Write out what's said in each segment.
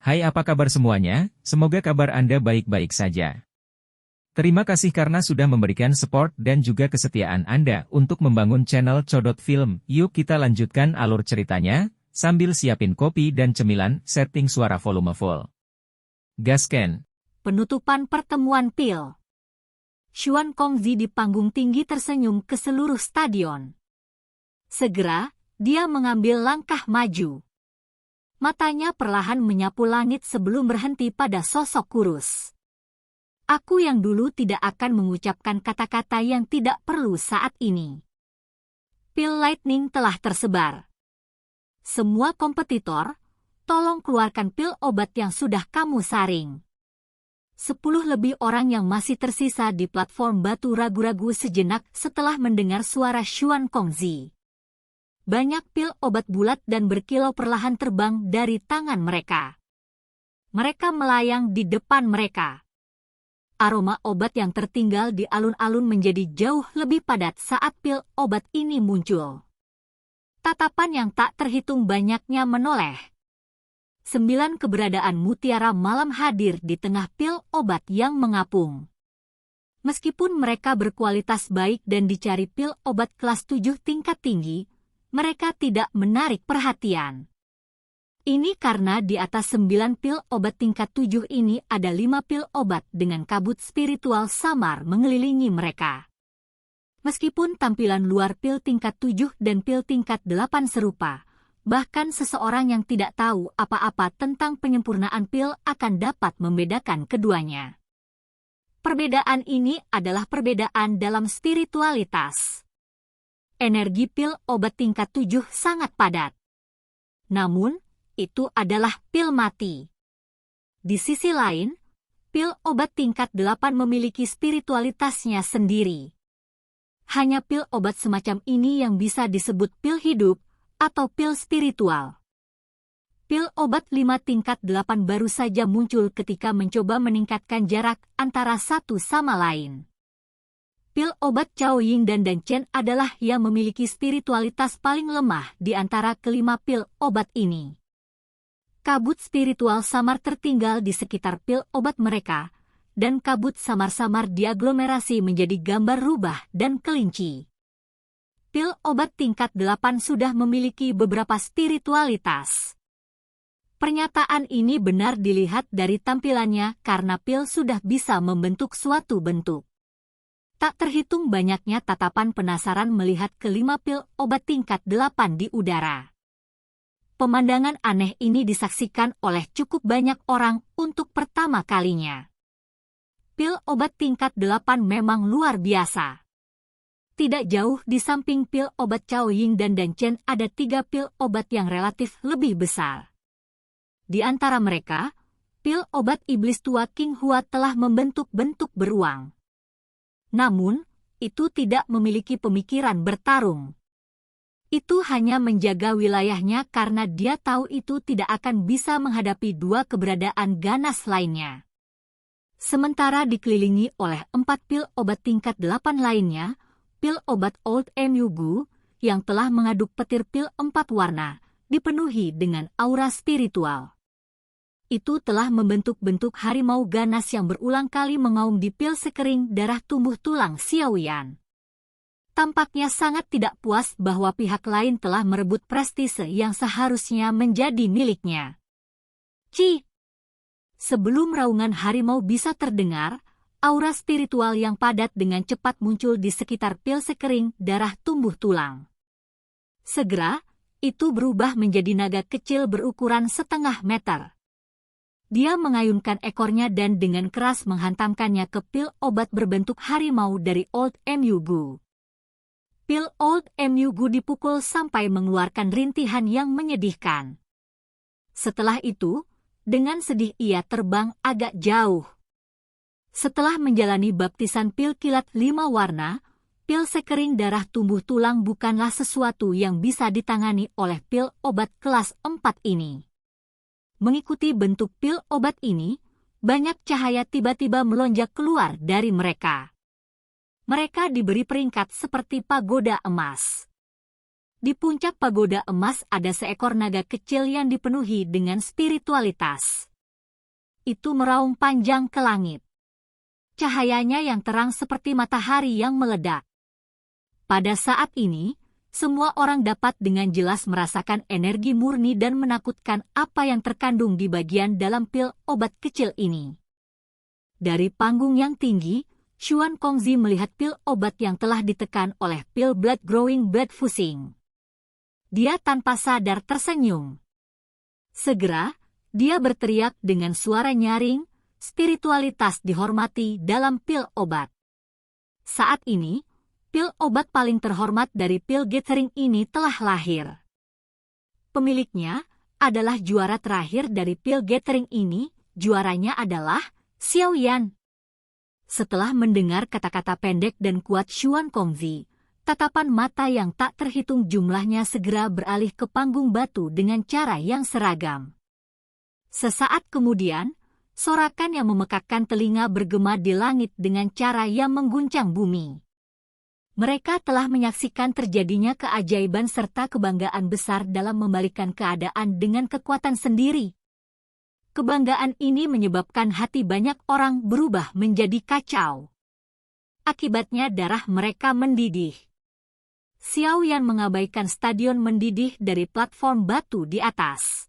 Hai, apa kabar semuanya? Semoga kabar Anda baik-baik saja. Terima kasih karena sudah memberikan support dan juga kesetiaan Anda untuk membangun channel Codot Film. Yuk kita lanjutkan alur ceritanya, sambil siapin kopi dan cemilan, setting suara volume full. Gasken. Penutupan pertemuan Pil. Xuan Kongzi di panggung tinggi tersenyum ke seluruh stadion. Segera, dia mengambil langkah maju. Matanya perlahan menyapu langit sebelum berhenti pada sosok kurus. Aku yang dulu tidak akan mengucapkan kata-kata yang tidak perlu saat ini. Pil lightning telah tersebar. Semua kompetitor, tolong keluarkan pil obat yang sudah kamu saring. 10 lebih orang yang masih tersisa di platform batu ragu-ragu sejenak setelah mendengar suara Xuan Kongzi. Banyak pil obat bulat dan berkilau perlahan terbang dari tangan mereka. Mereka melayang di depan mereka. Aroma obat yang tertinggal di alun-alun menjadi jauh lebih padat saat pil obat ini muncul. Tatapan yang tak terhitung banyaknya menoleh. 9 keberadaan mutiara malam hadir di tengah pil obat yang mengapung. Meskipun mereka berkualitas baik dan dicari pil obat kelas 7 tingkat tinggi, mereka tidak menarik perhatian. Ini karena di atas 9 pil obat tingkat 7 ini ada 5 pil obat dengan kabut spiritual samar mengelilingi mereka. Meskipun tampilan luar pil tingkat 7 dan pil tingkat 8 serupa, bahkan seseorang yang tidak tahu apa-apa tentang penyempurnaan pil akan dapat membedakan keduanya. Perbedaan ini adalah perbedaan dalam spiritualitas. Energi pil obat tingkat 7 sangat padat. Namun, itu adalah pil mati. Di sisi lain, pil obat tingkat 8 memiliki spiritualitasnya sendiri. Hanya pil obat semacam ini yang bisa disebut pil hidup atau pil spiritual. Pil obat 5 tingkat 8 baru saja muncul ketika mencoba meningkatkan jarak antara satu sama lain. Pil obat Cao Ying dan Dan Chen adalah yang memiliki spiritualitas paling lemah di antara kelima pil obat ini. Kabut spiritual samar tertinggal di sekitar pil obat mereka, dan kabut samar-samar diaglomerasi menjadi gambar rubah dan kelinci. Pil obat tingkat 8 sudah memiliki beberapa spiritualitas. Pernyataan ini benar dilihat dari tampilannya karena pil sudah bisa membentuk suatu bentuk. Tak terhitung banyaknya tatapan penasaran melihat kelima pil obat tingkat 8 di udara. Pemandangan aneh ini disaksikan oleh cukup banyak orang untuk pertama kalinya. Pil obat tingkat 8 memang luar biasa. Tidak jauh di samping pil obat Cao Ying dan Dan Chen ada 3 pil obat yang relatif lebih besar. Di antara mereka, pil obat iblis tua King Hua telah membentuk bentuk beruang. Namun, itu tidak memiliki pemikiran bertarung. Itu hanya menjaga wilayahnya karena dia tahu itu tidak akan bisa menghadapi 2 keberadaan ganas lainnya. Sementara dikelilingi oleh 4 pil obat tingkat 8 lainnya, pil obat Old Mu Gu, yang telah mengaduk petir pil 4 warna, dipenuhi dengan aura spiritual. Itu telah membentuk bentuk harimau ganas yang berulang kali mengaum di pil sekering darah tumbuh tulang Xiaoyan. Tampaknya sangat tidak puas bahwa pihak lain telah merebut prestise yang seharusnya menjadi miliknya. Ci! Sebelum raungan harimau bisa terdengar, aura spiritual yang padat dengan cepat muncul di sekitar pil sekering darah tumbuh tulang. Segera, itu berubah menjadi naga kecil berukuran setengah meter. Dia mengayunkan ekornya dan dengan keras menghantamkannya ke pil obat berbentuk harimau dari Old Mu Gu. Pil Old Mu Gu dipukul sampai mengeluarkan rintihan yang menyedihkan. Setelah itu, dengan sedih ia terbang agak jauh. Setelah menjalani baptisan pil kilat 5 warna, pil sekering darah tumbuh tulang bukanlah sesuatu yang bisa ditangani oleh pil obat kelas 4 ini. Mengikuti bentuk pil obat ini, banyak cahaya tiba-tiba melonjak keluar dari mereka. Mereka diberi peringkat seperti pagoda emas. Di puncak pagoda emas ada seekor naga kecil yang dipenuhi dengan spiritualitas. itu meraung panjang ke langit. Cahayanya yang terang seperti matahari yang meledak. Pada saat ini, semua orang dapat dengan jelas merasakan energi murni dan menakutkan apa yang terkandung di bagian dalam pil obat kecil ini. Dari panggung yang tinggi, Xuan Kongzi melihat pil obat yang telah ditekan oleh pil Blood Growing Blood Fusing. Dia tanpa sadar tersenyum. Segera, dia berteriak dengan suara nyaring, spiritualitas dihormati dalam pil obat. Saat ini, pil obat paling terhormat dari pil gathering ini telah lahir. Pemiliknya adalah juara terakhir dari pil gathering ini, juaranya adalah Xiao Yan. Setelah mendengar kata-kata pendek dan kuat Xuan Kongzi, tatapan mata yang tak terhitung jumlahnya segera beralih ke panggung batu dengan cara yang seragam. Sesaat kemudian, sorakan yang memekakkan telinga bergema di langit dengan cara yang mengguncang bumi. Mereka telah menyaksikan terjadinya keajaiban serta kebanggaan besar dalam membalikkan keadaan dengan kekuatan sendiri. Kebanggaan ini menyebabkan hati banyak orang berubah menjadi kacau. Akibatnya darah mereka mendidih. Xiao Yan mengabaikan stadion mendidih dari platform batu di atas.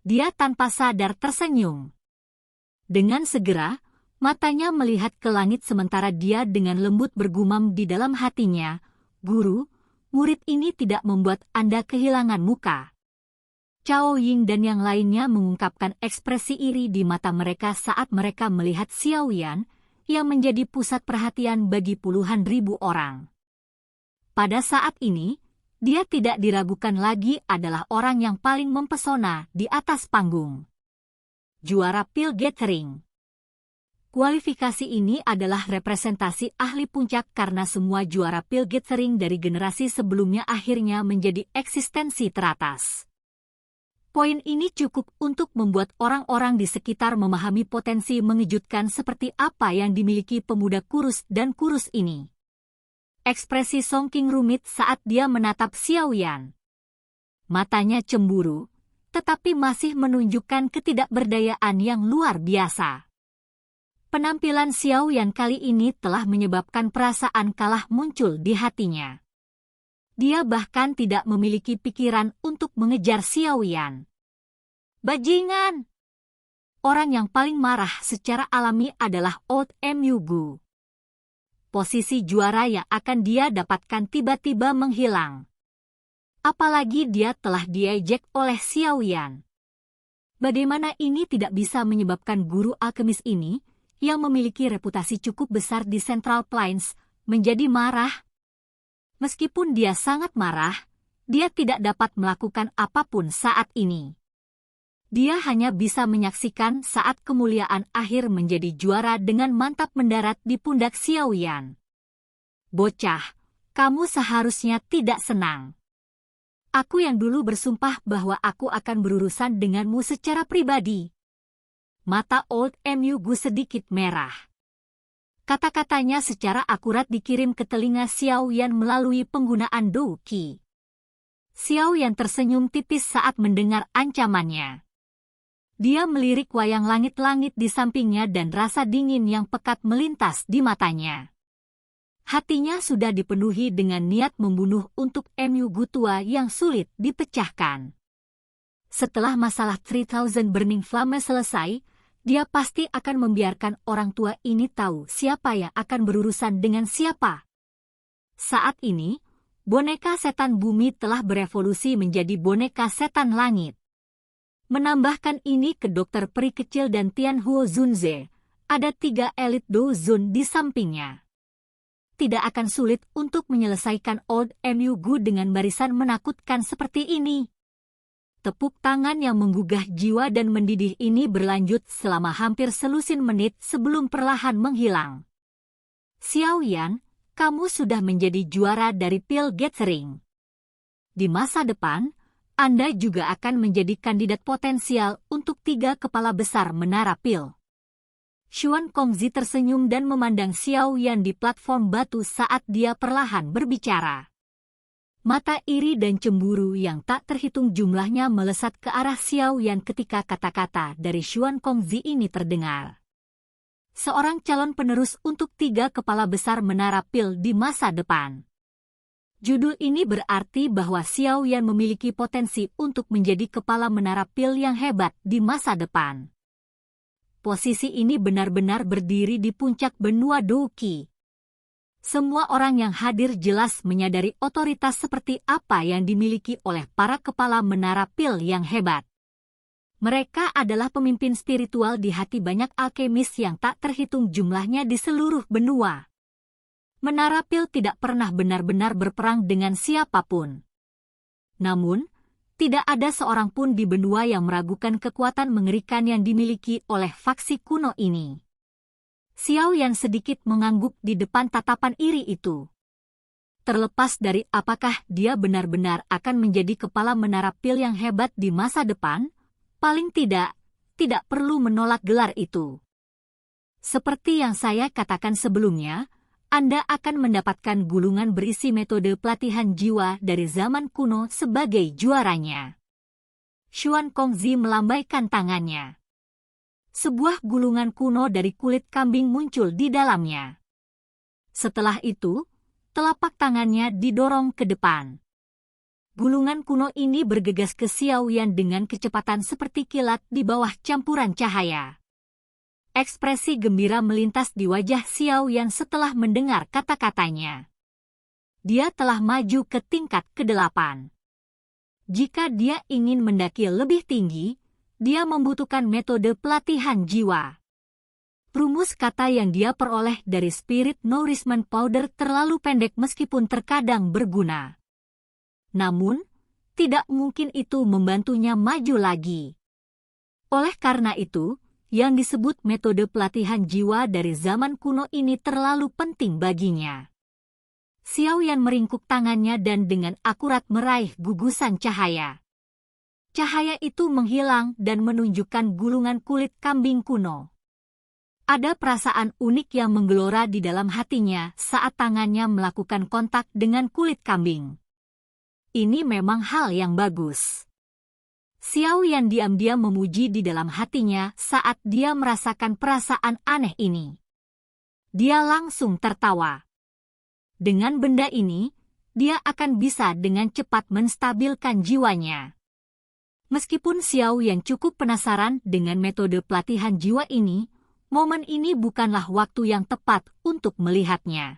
Dia tanpa sadar tersenyum. Dengan segera, matanya melihat ke langit sementara dia dengan lembut bergumam di dalam hatinya, "Guru, murid ini tidak membuat Anda kehilangan muka." Cao Ying dan yang lainnya mengungkapkan ekspresi iri di mata mereka saat mereka melihat Xiao Yan, yang menjadi pusat perhatian bagi puluhan ribu orang. Pada saat ini, dia tidak diragukan lagi adalah orang yang paling mempesona di atas panggung. Juara pil gathering. Kualifikasi ini adalah representasi ahli puncak karena semua juara pil gathering dari generasi sebelumnya akhirnya menjadi eksistensi teratas. Poin ini cukup untuk membuat orang-orang di sekitar memahami potensi mengejutkan seperti apa yang dimiliki pemuda kurus dan kurus ini. Ekspresi Song Qing rumit saat dia menatap Xiao Yan. Matanya cemburu, tetapi masih menunjukkan ketidakberdayaan yang luar biasa. Penampilan Xiao Yan kali ini telah menyebabkan perasaan kalah muncul di hatinya. Dia bahkan tidak memiliki pikiran untuk mengejar Xiao Yan. Bajingan! Orang yang paling marah secara alami adalah Old Mu Gu. Posisi juara yang akan dia dapatkan tiba-tiba menghilang. Apalagi dia telah diejek oleh Xiao Yan. Bagaimana ini tidak bisa menyebabkan guru alkemis ini, yang memiliki reputasi cukup besar di Central Plains, menjadi marah? Meskipun dia sangat marah, dia tidak dapat melakukan apapun saat ini. Dia hanya bisa menyaksikan saat kemuliaan akhir menjadi juara dengan mantap mendarat di pundak Xiao Yan. Bocah, kamu seharusnya tidak senang. Aku yang dulu bersumpah bahwa aku akan berurusan denganmu secara pribadi. Mata Old Mu Gu sedikit merah. Kata-katanya secara akurat dikirim ke telinga Xiao Yan melalui penggunaan Dou Qi. Xiao Yan tersenyum tipis saat mendengar ancamannya. Dia melirik wayang langit-langit di sampingnya dan rasa dingin yang pekat melintas di matanya. Hatinya sudah dipenuhi dengan niat membunuh untuk Mu Gu tua yang sulit dipecahkan. Setelah masalah 3000 Burning Flame selesai, dia pasti akan membiarkan orang tua ini tahu siapa yang akan berurusan dengan siapa. Saat ini, boneka setan bumi telah berevolusi menjadi boneka setan langit. Menambahkan ini ke dokter peri kecil dan Tian Huo Zunze, ada 3 elit Douzun di sampingnya. Tidak akan sulit untuk menyelesaikan Old Mu Gu dengan barisan menakutkan seperti ini. Tepuk tangan yang menggugah jiwa dan mendidih ini berlanjut selama hampir selusin menit sebelum perlahan menghilang. Xiao Yan, kamu sudah menjadi juara dari pil gathering. Di masa depan, Anda juga akan menjadi kandidat potensial untuk 3 kepala besar menara pil. Xuan Kongzi tersenyum dan memandang Xiao Yan di platform batu saat dia perlahan berbicara. Mata iri dan cemburu yang tak terhitung jumlahnya melesat ke arah Xiao Yan ketika kata-kata dari Xuan Kongzi ini terdengar. Seorang calon penerus untuk 3 kepala besar menara pil di masa depan. Judul ini berarti bahwa Xiao Yan memiliki potensi untuk menjadi kepala menara pil yang hebat di masa depan. Posisi ini benar-benar berdiri di puncak benua Douqi. Semua orang yang hadir jelas menyadari otoritas seperti apa yang dimiliki oleh para kepala menara pil yang hebat. Mereka adalah pemimpin spiritual di hati banyak alkemis yang tak terhitung jumlahnya di seluruh benua. Menara pil tidak pernah benar-benar berperang dengan siapapun. Namun, tidak ada seorang pun di benua yang meragukan kekuatan mengerikan yang dimiliki oleh faksi kuno ini. Xiao Yan sedikit mengangguk di depan tatapan iri itu. Terlepas dari apakah dia benar-benar akan menjadi kepala menara pil yang hebat di masa depan, paling tidak perlu menolak gelar itu. Seperti yang saya katakan sebelumnya, Anda akan mendapatkan gulungan berisi metode pelatihan jiwa dari zaman kuno sebagai juaranya. Xuan Kongzi melambaikan tangannya. Sebuah gulungan kuno dari kulit kambing muncul di dalamnya. Setelah itu, telapak tangannya didorong ke depan. Gulungan kuno ini bergegas ke Xiao Yan dengan kecepatan seperti kilat di bawah campuran cahaya. Ekspresi gembira melintas di wajah Xiao Yan setelah mendengar kata-katanya. Dia telah maju ke tingkat ke-8. Jika dia ingin mendaki lebih tinggi, dia membutuhkan metode pelatihan jiwa. Rumus kata yang dia peroleh dari Spirit Nourishment Powder terlalu pendek meskipun terkadang berguna. Namun, tidak mungkin itu membantunya maju lagi. Oleh karena itu, yang disebut metode pelatihan jiwa dari zaman kuno ini terlalu penting baginya. Xiao Yan meringkuk tangannya dan dengan akurat meraih gugusan cahaya. Cahaya itu menghilang dan menunjukkan gulungan kulit kambing kuno. Ada perasaan unik yang menggelora di dalam hatinya saat tangannya melakukan kontak dengan kulit kambing. Ini memang hal yang bagus. Xiao Yan diam-diam memuji di dalam hatinya saat dia merasakan perasaan aneh ini. Dia langsung tertawa. Dengan benda ini, dia akan bisa dengan cepat menstabilkan jiwanya. Meskipun Xiao Yan cukup penasaran dengan metode pelatihan jiwa ini, momen ini bukanlah waktu yang tepat untuk melihatnya.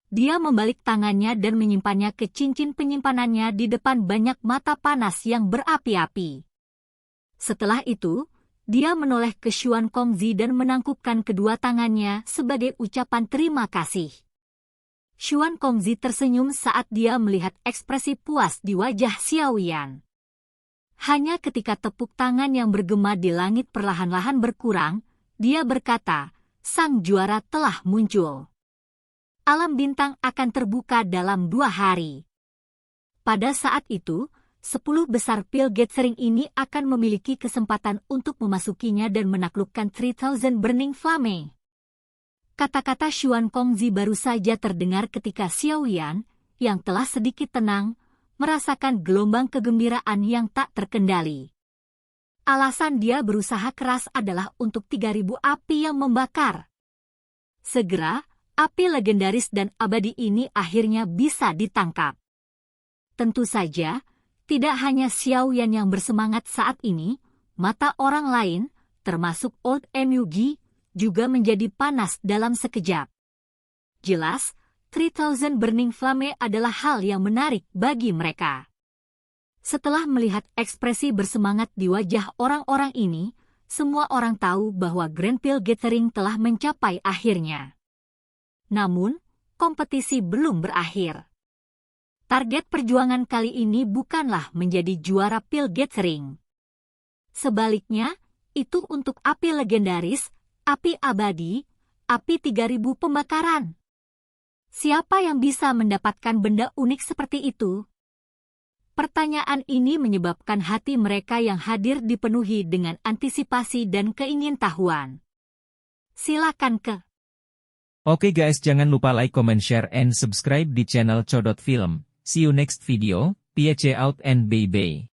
Dia membalik tangannya dan menyimpannya ke cincin penyimpanannya di depan banyak mata panas yang berapi-api. Setelah itu, dia menoleh ke Xuan Kongzi dan menangkupkan kedua tangannya sebagai ucapan terima kasih. Xuan Kongzi tersenyum saat dia melihat ekspresi puas di wajah Xiao Yan. Hanya ketika tepuk tangan yang bergema di langit perlahan-lahan berkurang, dia berkata, sang juara telah muncul. Alam bintang akan terbuka dalam 2 hari. Pada saat itu, 10 besar pil gathering ini akan memiliki kesempatan untuk memasukinya dan menaklukkan 3000 Burning Flame. Kata-kata Xuan Kongzi baru saja terdengar ketika Xiao Yan, yang telah sedikit tenang, merasakan gelombang kegembiraan yang tak terkendali. Alasan dia berusaha keras adalah untuk 3000 api yang membakar. Segera, api legendaris dan abadi ini akhirnya bisa ditangkap. Tentu saja, tidak hanya Xiao Yan yang bersemangat saat ini, mata orang lain, termasuk Old Mugi, juga menjadi panas dalam sekejap. Jelas, 3000 Burning Flame adalah hal yang menarik bagi mereka. Setelah melihat ekspresi bersemangat di wajah orang-orang ini, semua orang tahu bahwa Grand Pil Gathering telah mencapai akhirnya. Namun, kompetisi belum berakhir. Target perjuangan kali ini bukanlah menjadi juara Pil Gathering. Sebaliknya, itu untuk api legendaris, api abadi, api 3000 pembakaran. Siapa yang bisa mendapatkan benda unik seperti itu? Pertanyaan ini menyebabkan hati mereka yang hadir dipenuhi dengan antisipasi dan keingintahuan. Silakan ke. Oke guys, jangan lupa like, comment, share, and subscribe di channel Codot Film. See you next video, peace out and bye bye.